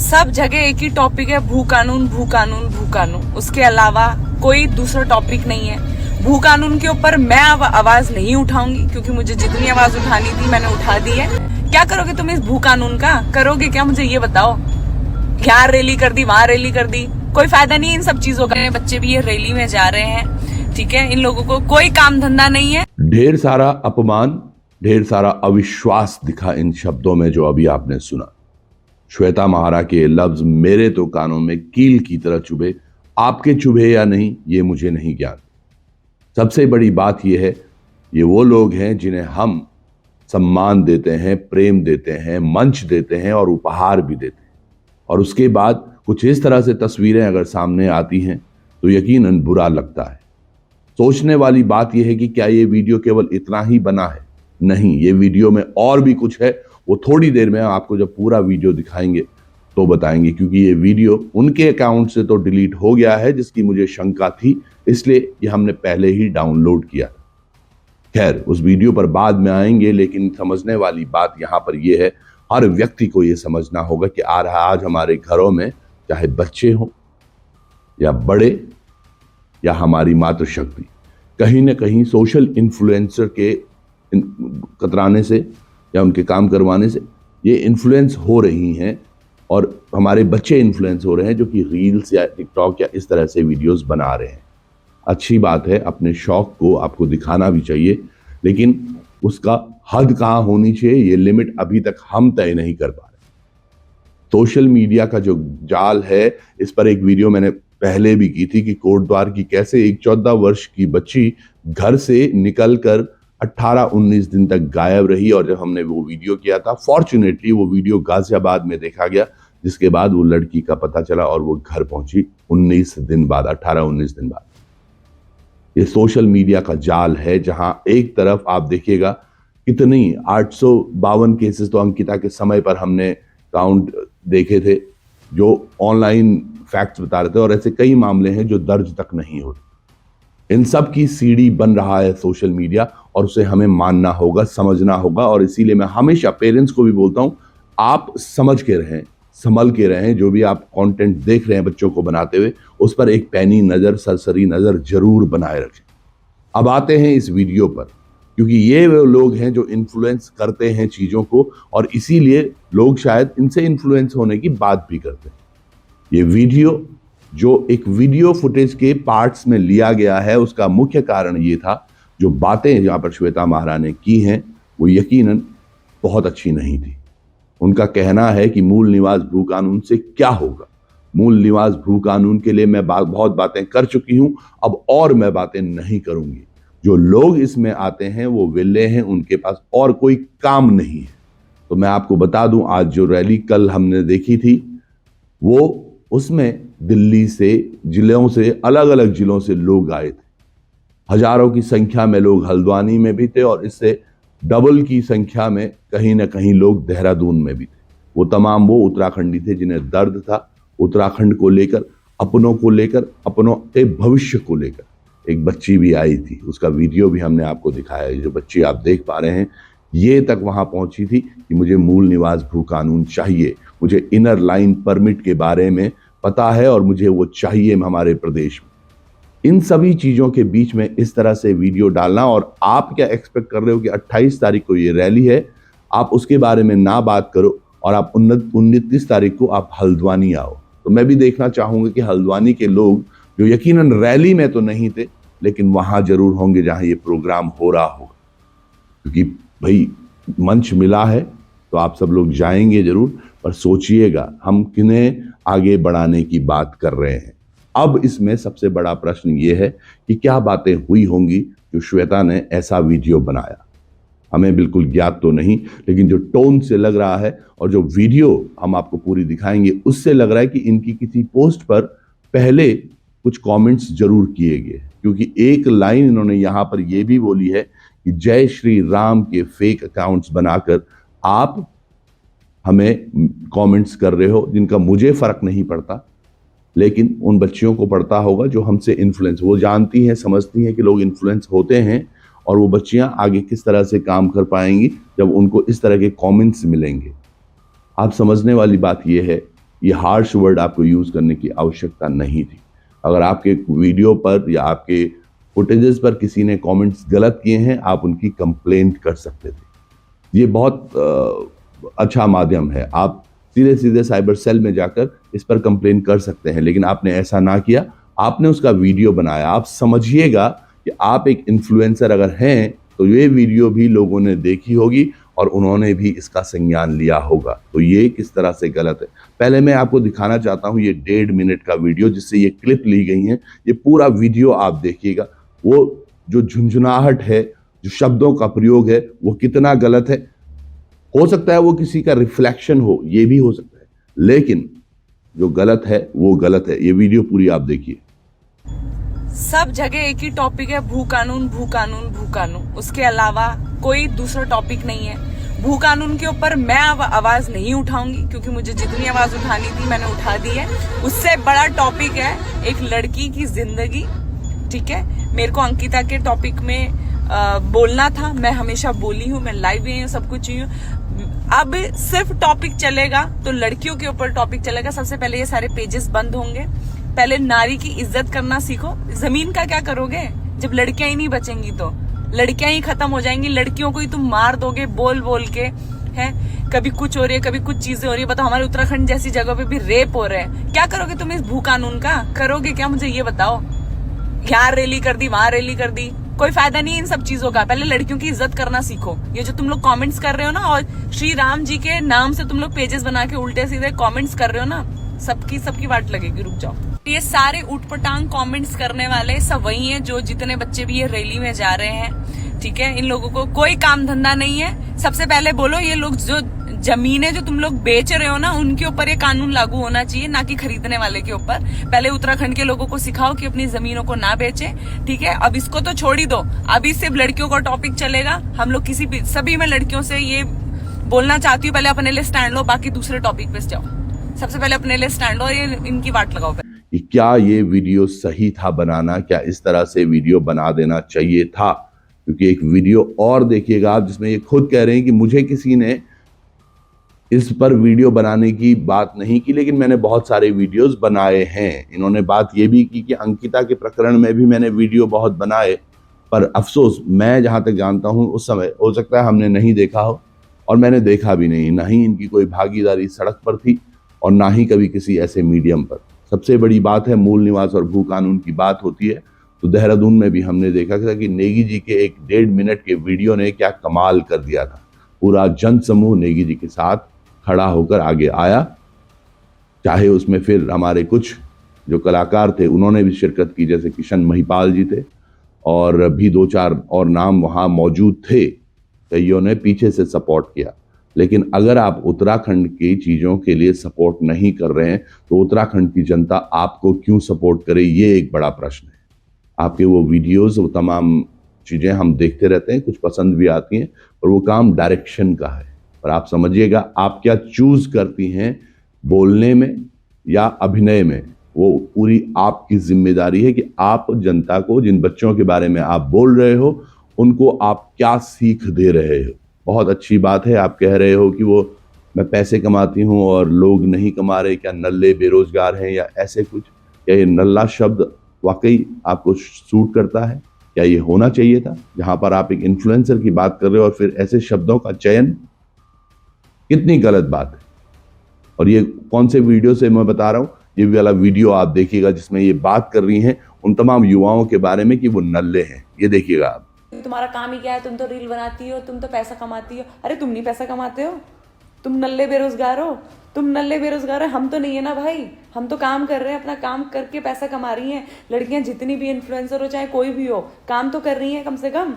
सब जगह एक ही टॉपिक है, भू कानून भू कानून भू कानून। उसके अलावा कोई दूसरा टॉपिक नहीं है। भू कानून के ऊपर मैं अब आवाज नहीं उठाऊंगी, क्योंकि मुझे जितनी आवाज उठानी थी मैंने उठा दी है। क्या करोगे तुम इस भू कानून का? करोगे क्या, मुझे ये बताओ। यहाँ रैली कर दी, वहां रैली कर दी, कोई फायदा नहीं है इन सब चीजों का। बच्चे भी ये रैली में जा रहे हैं, ठीक है। इन लोगों को कोई काम धंधा नहीं है। ढेर सारा अपमान, ढेर सारा अविश्वास दिखा इन शब्दों में जो अभी आपने सुना। श्वेता महारा के लफ्ज मेरे तो कानों में कील की तरह चुभे। आपके चुभे या नहीं ये मुझे नहीं ज्ञान। सबसे बड़ी बात यह है, ये वो लोग हैं जिन्हें हम सम्मान देते हैं, प्रेम देते हैं, मंच देते हैं और उपहार भी देते हैं, और उसके बाद कुछ इस तरह से तस्वीरें अगर सामने आती हैं तो यकीनन बुरा लगता है। सोचने वाली बात यह है कि क्या ये वीडियो केवल इतना ही बना है? नहीं, ये वीडियो में और भी कुछ है। वो थोड़ी देर में आपको जब पूरा वीडियो दिखाएंगे तो बताएंगे, क्योंकि ये वीडियो उनके अकाउंट से तो डिलीट हो गया है जिसकी मुझे शंका थी, इसलिए ये हमने पहले ही डाउनलोड किया। खैर, उस वीडियो पर बाद में आएंगे, लेकिन समझने वाली बात यहां पर यह है, हर व्यक्ति को यह समझना होगा कि आज हमारे घरों में चाहे बच्चे हों या बड़े या हमारी मातृशक्ति, कहीं ना कहीं सोशल इन्फ्लुएंसर के कतराने से या उनके काम करवाने से ये इन्फ्लुएंस हो रही हैं, और हमारे बच्चे इन्फ्लुएंस हो रहे हैं जो कि रील्स या टिकटॉक या इस तरह से वीडियोस बना रहे हैं। अच्छी बात है, अपने शौक को आपको दिखाना भी चाहिए, लेकिन उसका हद कहाँ होनी चाहिए ये लिमिट अभी तक हम तय नहीं कर पा रहे। सोशल मीडिया का जो जाल है, इस पर एक वीडियो मैंने पहले भी की थी कि कोटद्वार की कैसे एक 14 वर्ष की बच्ची घर से निकलकर 18-19 दिन तक गायब रही, और जब हमने वो वीडियो किया था, फॉर्चुनेटली वो वीडियो गाजियाबाद में देखा गया, जिसके बाद वो लड़की का पता चला और वो घर पहुंची 19 दिन बाद, 18-19 दिन बाद। ये सोशल मीडिया का जाल है, जहां एक तरफ आप देखिएगा कितनी 852 केसेस तो अंकिता के समय पर हमने काउंट देखे थे जो ऑनलाइन फैक्ट्स बता रहे थे, और ऐसे कई मामले हैं जो दर्ज तक नहीं होते। इन सब की सीढ़ी बन रहा है सोशल मीडिया, और उसे हमें मानना होगा, समझना होगा। और इसीलिए मैं हमेशा पेरेंट्स को भी बोलता हूं, आप समझ के रहें, संभल के रहें। जो भी आप कंटेंट देख रहे हैं बच्चों को बनाते हुए, उस पर एक पैनी नजर, सरसरी नजर जरूर बनाए रखें। अब आते हैं इस वीडियो पर, क्योंकि ये वो लोग हैं जो इन्फ्लुएंस करते हैं चीजों को, और इसीलिए लोग शायद इनसे इन्फ्लुएंस होने की बात भी करते हैं। ये वीडियो जो एक वीडियो फुटेज के पार्ट्स में लिया गया है, उसका मुख्य कारण ये था, जो बातें यहाँ पर श्वेता महारा ने की हैं वो यकीनन बहुत अच्छी नहीं थी। उनका कहना है कि मूल निवास भू कानून से क्या होगा। मूल निवास भू कानून के लिए मैं बहुत बातें कर चुकी हूं, अब और मैं बातें नहीं करूंगी। जो लोग इसमें आते हैं वो विले हैं, उनके पास और कोई काम नहीं है। तो मैं आपको बता दूं, आज जो रैली कल हमने देखी थी, वो उसमें दिल्ली से, जिलों से, अलग अलग जिलों से लोग आए थे। हजारों की संख्या में लोग हल्द्वानी में भी थे, और इससे डबल की संख्या में कहीं ना कहीं लोग देहरादून में भी थे। वो तमाम वो उत्तराखंडी थे जिन्हें दर्द था उत्तराखंड को लेकर, अपनों को लेकर, अपनों के भविष्य को लेकर। एक बच्ची भी आई थी, उसका वीडियो भी हमने आपको दिखाया है। जो बच्ची आप देख पा रहे हैं, ये तक वहां पहुंची थी कि मुझे मूल निवास भू कानून चाहिए, मुझे इनर लाइन परमिट के बारे में पता है और मुझे वो चाहिए हमारे प्रदेश में। इन सभी चीजों के बीच में इस तरह से वीडियो डालना, और आप क्या एक्सपेक्ट कर रहे हो कि 28 तारीख को ये रैली है, आप उसके बारे में ना बात करो और आप 29 तारीख को आप हल्द्वानी आओ। तो मैं भी देखना चाहूंगा कि हल्द्वानी के लोग, जो यकीनन रैली में तो नहीं थे, लेकिन वहां जरूर होंगे जहां ये प्रोग्राम हो रहा होगा, क्योंकि भाई मंच मिला है तो आप सब लोग जाएंगे जरूर। पर सोचिएगा हम किन्हें आगे बढ़ाने की बात कर रहे हैं। अब इसमें सबसे बड़ा प्रश्न ये है कि क्या बातें हुई होंगी जो श्वेता ने ऐसा वीडियो बनाया। हमें बिल्कुल ज्ञात तो नहीं, लेकिन जो टोन से लग रहा है और जो वीडियो हम आपको पूरी दिखाएंगे उससे लग रहा है कि इनकी किसी पोस्ट पर पहले कुछ कमेंट्स जरूर किए गए, क्योंकि एक लाइन इन्होंने यहां पर यह भी बोली है कि जय श्री राम के फेक अकाउंट्स बनाकर आप हमें कमेंट्स कर रहे हो, जिनका मुझे फर्क नहीं पड़ता, लेकिन उन बच्चियों को पड़ता होगा जो हमसे इन्फ्लुएंस, वो जानती हैं, समझती हैं कि लोग इन्फ्लुएंस होते हैं, और वो बच्चियां आगे किस तरह से काम कर पाएंगी जब उनको इस तरह के कमेंट्स मिलेंगे। आप समझने वाली बात यह है ये हार्श वर्ड आपको यूज करने की आवश्यकता नहीं थी। अगर आपके वीडियो पर या आपके फुटेजेस पर किसी ने कमेंट्स गलत किए हैं, आप उनकी कंप्लेंट कर सकते थे। ये बहुत अच्छा माध्यम है, आप सीधे सीधे साइबर सेल में जाकर इस पर कंप्लेंट कर सकते हैं, लेकिन आपने ऐसा ना किया, आपने उसका वीडियो बनाया। आप समझिएगा कि आप एक इन्फ्लुएंसर अगर हैं तो ये वीडियो भी लोगों ने देखी होगी और उन्होंने भी इसका संज्ञान लिया होगा। तो ये किस तरह से गलत है, पहले मैं आपको दिखाना चाहता हूं। ये 1.5 मिनट का वीडियो जिससे ये क्लिप ली गई है, ये पूरा वीडियो आप देखिएगा। वो जो झुंझुनाहट है, जो शब्दों का प्रयोग है, वो कितना गलत है। हो सकता है वो किसी का रिफ्लेक्शन हो, ये भी हो सकता है, लेकिन जो गलत है वो गलत है। ये वीडियो पूरी आप देखिए। सब जगह एक ही टॉपिक है, भू कानून भू कानून भू कानून। उसके अलावा कोई दूसरा टॉपिक नहीं है। भू कानून के ऊपर मैं अब आवाज नहीं उठाऊंगी, क्योंकि मुझे जितनी आवाज उठानी थी मैंने उठा दी है। उससे बड़ा टॉपिक है एक लड़की की जिंदगी, ठीक है। मेरे को अंकिता के टॉपिक में बोलना था, मैं हमेशा बोली हूँ, मैं लाइव भी हूँ, सब कुछ ही हूँ। अब सिर्फ टॉपिक चलेगा तो लड़कियों के ऊपर टॉपिक चलेगा। सबसे पहले ये सारे पेजेस बंद होंगे। पहले नारी की इज्जत करना सीखो। जमीन का क्या करोगे जब लड़कियां ही नहीं बचेंगी? तो लड़कियां ही खत्म हो जाएंगी, लड़कियों को ही तुम मार दोगे बोल बोल के, है। कभी कुछ हो रही है, कभी कुछ चीजें हो रही है। बताओ, हमारे उत्तराखंड जैसी जगह पे भी रेप हो रहे हैं। क्या करोगे तुम इस भू कानून का? करोगे क्या, मुझे ये बताओ। यहाँ रैली कर दी, वहां रैली कर दी, कोई फायदा नहीं है इन सब चीजों का। पहले लड़कियों की इज्जत करना सीखो। ये जो तुम लोग कमेंट्स कर रहे हो ना, और श्री राम जी के नाम से तुम लोग पेजेस बना के उल्टे सीधे कमेंट्स कर रहे हो ना, सबकी वाट लगेगी। रुक जाओ। ये सारे उठपटांग कमेंट्स करने वाले सब वही हैं जो जितने बच्चे भी ये रैली में जा रहे हैं, ठीक है। इन लोगों को कोई काम धंधा नहीं है। सबसे पहले बोलो, ये लोग जो जमीनें जो तुम लोग बेच रहे हो ना, उनके ऊपर ये कानून लागू होना चाहिए, ना कि खरीदने वाले के ऊपर। पहले उत्तराखंड के लोगों को सिखाओ कि अपनी जमीनों को ना बेचे, ठीक है। अब इसको तो छोड़ ही दो, अभी सिर्फ लड़कियों का टॉपिक चलेगा। हम लोग सभी में लड़कियों से ये बोलना चाहती हूँ, पहले अपने लिए स्टैंड लो, बाकी दूसरे टॉपिक पे जाओ। सबसे पहले अपने लिए स्टैंड लो और ये इनकी वाट लगाओ। क्या ये वीडियो सही था बनाना? क्या इस तरह से वीडियो बना देना चाहिए था? क्योंकि एक वीडियो और देखिएगा आप जिसमें ये खुद कह रहे हैं कि मुझे किसी ने इस पर वीडियो बनाने की बात नहीं की, लेकिन मैंने बहुत सारे वीडियोस बनाए हैं। इन्होंने बात ये भी की कि अंकिता के प्रकरण में भी मैंने वीडियो बहुत बनाए, पर अफसोस मैं जहां तक जानता हूं उस समय हो सकता है हमने नहीं देखा हो, और मैंने देखा भी नहीं। ना ही इनकी कोई भागीदारी सड़क पर थी और ना ही कभी किसी ऐसे मीडियम पर। सबसे बड़ी बात है, मूल निवास और भू कानून की बात होती है तो देहरादून में भी हमने देखा था कि नेगी जी के एक 1.5 मिनट के वीडियो ने क्या कमाल कर दिया था। पूरा जन समूह नेगी जी के साथ खड़ा होकर आगे आया, चाहे उसमें फिर हमारे कुछ जो कलाकार थे उन्होंने भी शिरकत की, जैसे किशन महिपाल जी थे और भी 2-4 और नाम वहाँ मौजूद थे। कईयों ने पीछे से सपोर्ट किया। लेकिन अगर आप उत्तराखंड की चीज़ों के लिए सपोर्ट नहीं कर रहे हैं तो उत्तराखंड की जनता आपको क्यों सपोर्ट करे, ये एक बड़ा प्रश्न है। आपके वो वीडियोस, वो तमाम चीज़ें हम देखते रहते हैं, कुछ पसंद भी आती हैं, और वो काम डायरेक्शन का है। पर आप समझिएगा, आप क्या चूज करती हैं बोलने में या अभिनय में, वो पूरी आपकी जिम्मेदारी है कि आप जनता को, जिन बच्चों के बारे में आप बोल रहे हो, उनको आप क्या सीख दे रहे हो। बहुत अच्छी बात है आप कह रहे हो कि वो मैं पैसे कमाती हूँ और लोग नहीं कमा रहे, क्या नल्ले बेरोजगार हैं या ऐसे कुछ। क्या ये नल्ला शब्द वाकई आपको सूट करता है? क्या ये होना चाहिए था? जहां पर आप एक इन्फ्लुएंसर की बात कर रहे हो और फिर ऐसे शब्दों का चयन, कितनी गलत बात है। और ये कौन से वीडियो से मैं बता रहा हूँ, ये वाला वीडियो आप देखिएगा जिसमें ये बात कर रही हैं उन तमाम युवाओं के बारे में कि वो नल्ले हैं। ये देखिएगा आप। तुम्हारा काम ही क्या है? तुम तो रील बनाती हो, तुम तो पैसा कमाती हो। अरे तुम नहीं पैसा कमाते हो, तुम नल्ले बेरोजगार हो। तुम नल्ले बेरोजगार है, हम तो नहीं है ना भाई। हम तो काम कर रहे हैं, अपना काम करके पैसा कमा रही हैं। लड़कियां जितनी भी इन्फ्लुएंसर हो, चाहे कोई भी हो, काम तो कर रही हैं कम से कम।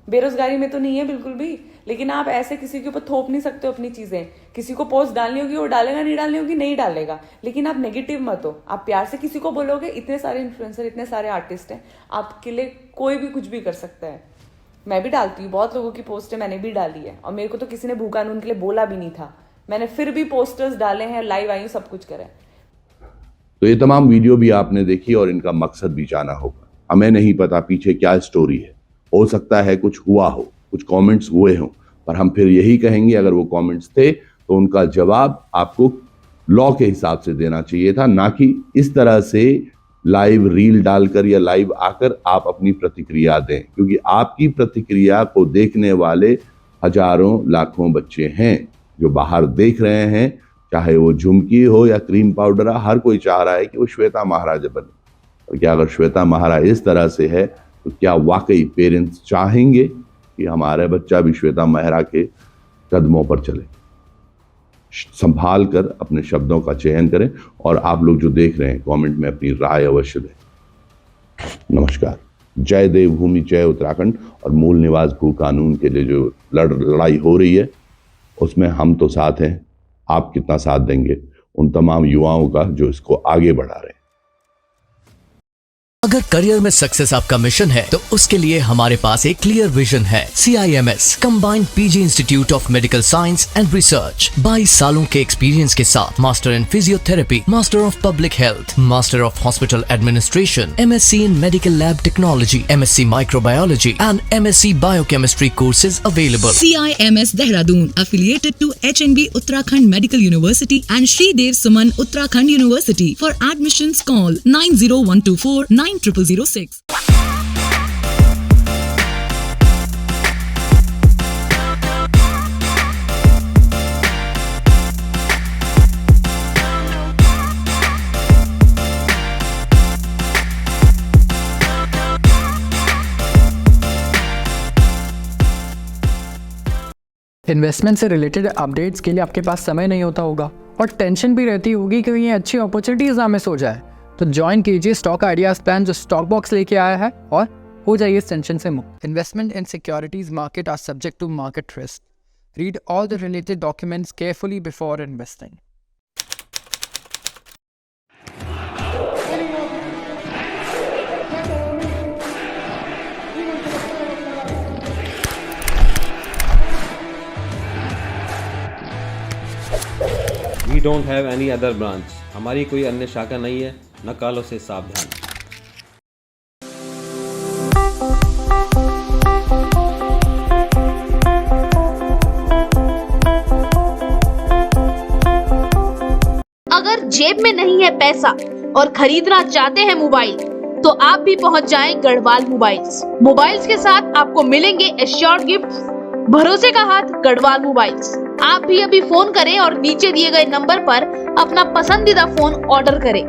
बेरोजगारी में तो नहीं है बिल्कुल भी। लेकिन आप ऐसे किसी के ऊपर थोप नहीं सकते हो अपनी चीजें। किसी को पोस्ट डालनी होगी वो डालेगा, नहीं डालनी होगी नहीं डालेगा। लेकिन आप नेगेटिव मत हो, आप प्यार से किसी को बोलोगे। इतने सारे इन्फ्लुएंसर, इतने सारे आर्टिस्ट हैं, आपके लिए कोई भी कुछ भी कर सकता है। मैं भी डालती हूँ, बहुत लोगों की पोस्टें मैंने भी डाली है, और मेरे को तो किसी ने भू कानून के लिए बोला भी नहीं था। मैंने फिर भी पोस्टर्स डाले हैं, लाइव आई हूँ, सब कुछ करें। तो ये तमाम वीडियो भी आपने देखी और इनका मकसद भी जाना होगा। हमें नहीं पता पीछे क्या स्टोरी है। हो सकता है कुछ हुआ हो, कुछ कमेंट्स हुए हों, पर हम फिर यही कहेंगे अगर वो कमेंट्स थे तो उनका जवाब आपको लॉ के हिसाब से देना चाहिए था, ना कि इस तरह से लाइव रील डालकर या लाइव आकर आप अपनी प्रतिक्रिया दें, क्योंकि आपकी प्रतिक्रिया को देखने वाले हजारों लाखों बच्चे हैं जो बाहर देख रहे हैं। चाहे वो झुमकी हो या क्रीम पाउडर, हर कोई चाह रहा है कि वो श्वेता महाराज बने। और क्या अगर श्वेता महाराज इस तरह से है तो क्या वाकई पेरेंट्स चाहेंगे कि हमारा बच्चा भी श्वेता महारा के कदमों पर चले? संभाल कर अपने शब्दों का चयन करें और आप लोग जो देख रहे हैं कमेंट में अपनी राय अवश्य दें। नमस्कार। जय देवभूमि, जय उत्तराखंड। और मूल निवास भू कानून के लिए जो लड़ाई हो रही है उसमें हम तो साथ हैं। आप कितना साथ देंगे उन तमाम युवाओं का जो इसको आगे बढ़ा रहे हैं। अगर करियर में सक्सेस आपका मिशन है तो उसके लिए हमारे पास एक क्लियर विजन है। CIMS combined PG institute of medical science and research 22 सालों के एक्सपीरियंस के साथ master in physiotherapy, master of public health, master of hospital administration, MSc in medical lab technology, MSc microbiology and MSc biochemistry courses available. CIMS Dehradun affiliated to HNB Uttarakhand Medical University and Shri Dev Suman Uttarakhand University. For admissions call 90124 9006. Investment से related updates के लिए आपके पास समय नहीं होता होगा और tension भी रहती होगी कि ये अच्छी अपॉर्चुनिटीज ना मिस हो जाए, तो ज्वाइन कीजिए स्टॉक आइडियाज प्लान जो स्टॉक बॉक्स लेके आया है और हो जाइए इस टेंशन से मुक्त। Investment in securities market are subject to market risk. Read all the related documents carefully before investing. We don't have any other branch. हमारी कोई अन्य शाखा नहीं है, नकालों से सावधान। अगर जेब में नहीं है पैसा और खरीदना चाहते हैं मोबाइल तो आप भी पहुंच जाएं गढ़वाल मोबाइल्स। मोबाइल्स के साथ आपको मिलेंगे एश्योर्ड गिफ्ट। भरोसे का हाथ गढ़वाल मोबाइल्स। आप भी अभी फोन करें और नीचे दिए गए नंबर पर अपना पसंदीदा फोन ऑर्डर करें।